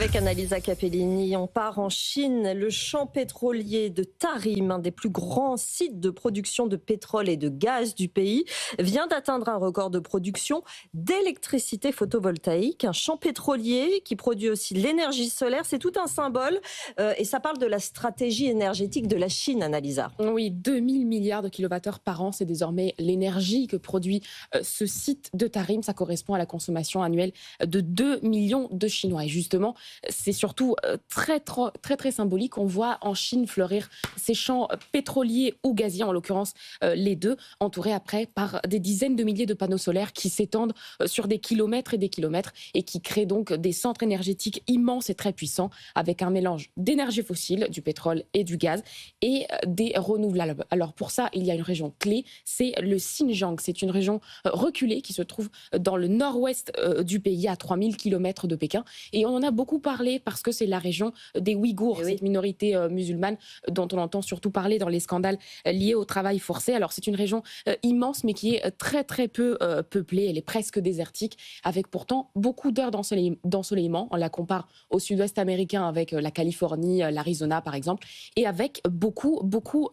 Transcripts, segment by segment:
Avec Annalisa Capellini, on part en Chine. Le champ pétrolier de Tarim, un des plus grands sites de production de pétrole et de gaz du pays, vient d'atteindre un record de production d'électricité photovoltaïque. Un champ pétrolier qui produit aussi de l'énergie solaire, c'est tout un symbole. Et ça parle de la stratégie énergétique de la Chine, Annalisa. Oui, 2000 milliards de kilowattheures par an, c'est désormais l'énergie que produit ce site de Tarim. Ça correspond à la consommation annuelle de 2 millions de Chinois. Et justement, c'est surtout très symbolique. On voit en Chine fleurir ces champs pétroliers ou gaziers, en l'occurrence les deux, entourés après par des dizaines de milliers de panneaux solaires qui s'étendent sur des kilomètres et des kilomètres et qui créent donc des centres énergétiques immenses et très puissants avec un mélange d'énergie fossile, du pétrole et du gaz et des renouvelables. Alors pour ça, il y a une région clé, c'est le Xinjiang. C'est une région reculée qui se trouve dans le nord-ouest du pays, à 3000 km de Pékin. Et on en a beaucoup parlé parce que c'est la région des Ouïghours, cette minorité musulmane dont on entend surtout parler dans les scandales liés au travail forcé. Alors c'est une région immense mais qui est très peu peuplée. Elle est presque désertique avec pourtant beaucoup d'heures d'ensoleillement. On la compare au sud-ouest américain avec la Californie, l'Arizona par exemple, et avec beaucoup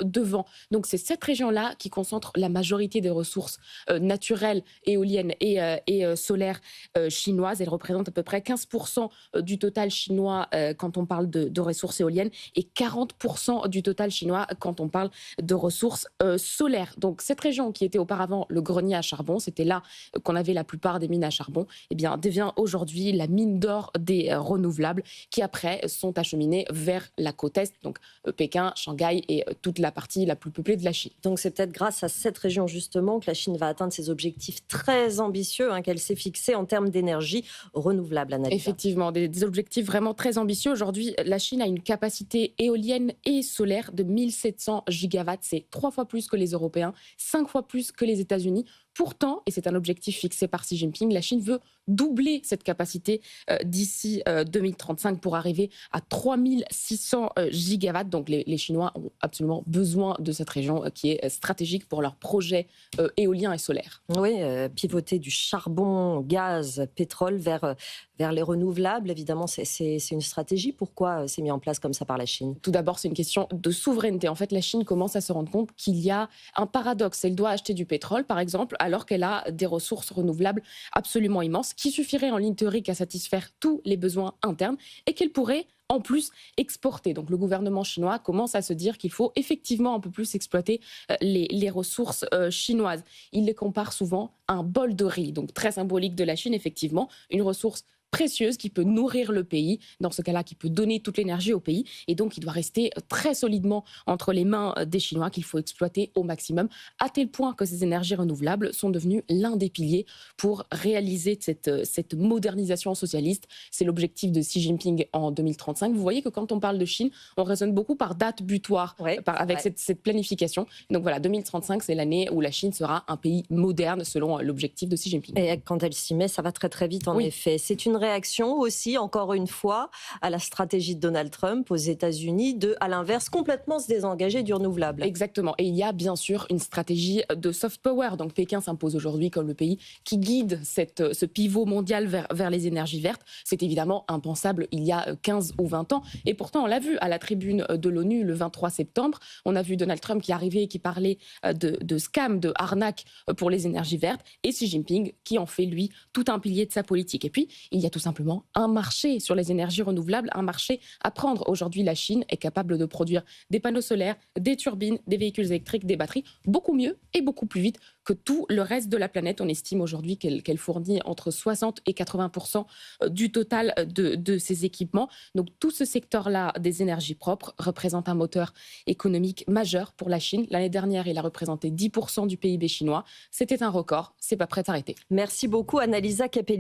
de vent. Donc c'est cette région-là qui concentre la majorité des ressources naturelles, éoliennes et solaires chinoises. Elle représente à peu près 15% du total chinois quand on parle de ressources éoliennes et 40% du total chinois quand on parle de ressources solaires. Donc cette région qui était auparavant le grenier à charbon, c'était là qu'on avait la plupart des mines à charbon, eh bien devient aujourd'hui la mine d'or des renouvelables qui après sont acheminées vers la côte est, donc Pékin, Shanghai et toute la partie la plus peuplée de la Chine. Donc c'est peut-être grâce à cette région justement que la Chine va atteindre ses objectifs très ambitieux qu'elle s'est fixés en termes d'énergie renouvelable, Annalisa. Effectivement, des objectifs vraiment très ambitieux. Aujourd'hui, la Chine a une capacité éolienne et solaire de 1700 gigawatts. C'est 3 fois plus que les Européens, 5 fois plus que les États-Unis. Pourtant, et c'est un objectif fixé par Xi Jinping, la Chine veut doubler cette capacité d'ici 2035 pour arriver à 3600 gigawatts. Donc les Chinois ont absolument besoin de cette région qui est stratégique pour leurs projets éoliens et solaires. Oui, pivoter du charbon, gaz, pétrole vers les renouvelables, évidemment, c'est une stratégie. Pourquoi c'est mis en place comme ça par la Chine ? Tout d'abord, c'est une question de souveraineté. En fait, la Chine commence à se rendre compte qu'il y a un paradoxe. Elle doit acheter du pétrole, par exemple, alors qu'elle a des ressources renouvelables absolument immenses qui suffiraient en ligne théorique à satisfaire tous les besoins internes et qu'elle pourrait en plus exporter. Donc le gouvernement chinois commence à se dire qu'il faut effectivement un peu plus exploiter les ressources chinoises. Il les compare souvent à un bol de riz, donc très symbolique de la Chine, effectivement, une ressource précieuse qui peut nourrir le pays, dans ce cas-là qui peut donner toute l'énergie au pays et donc il doit rester très solidement entre les mains des Chinois qu'il faut exploiter au maximum, à tel point que ces énergies renouvelables sont devenues l'un des piliers pour réaliser cette modernisation socialiste. C'est l'objectif de Xi Jinping en 2035. Vous voyez que quand on parle de Chine, on raisonne beaucoup par date butoir, avec cette planification. Donc voilà, 2035, c'est l'année où la Chine sera un pays moderne selon l'objectif de Xi Jinping. Et quand elle s'y met, ça va très vite en effet. C'est une réaction aussi, encore une fois, à la stratégie de Donald Trump aux États-Unis de, à l'inverse, complètement se désengager du renouvelable. Exactement. Et il y a bien sûr une stratégie de soft power. Donc Pékin s'impose aujourd'hui comme le pays qui guide ce pivot mondial vers les énergies vertes. C'est évidemment impensable il y a 15 ou 20 ans. Et pourtant, on l'a vu à la tribune de l'ONU le 23 septembre. On a vu Donald Trump qui arrivait et qui parlait de scam, de arnaque pour les énergies vertes. Et Xi Jinping qui en fait, lui, tout un pilier de sa politique. Et puis, il y a tout simplement un marché sur les énergies renouvelables, un marché à prendre. Aujourd'hui, la Chine est capable de produire des panneaux solaires, des turbines, des véhicules électriques, des batteries, beaucoup mieux et beaucoup plus vite que tout le reste de la planète. On estime aujourd'hui qu'elle fournit entre 60 et 80% du total de ces équipements. Donc tout ce secteur-là des énergies propres représente un moteur économique majeur pour la Chine. L'année dernière, il a représenté 10% du PIB chinois. C'était un record, c'est pas prêt à arrêter. Merci beaucoup Annalisa Capellini.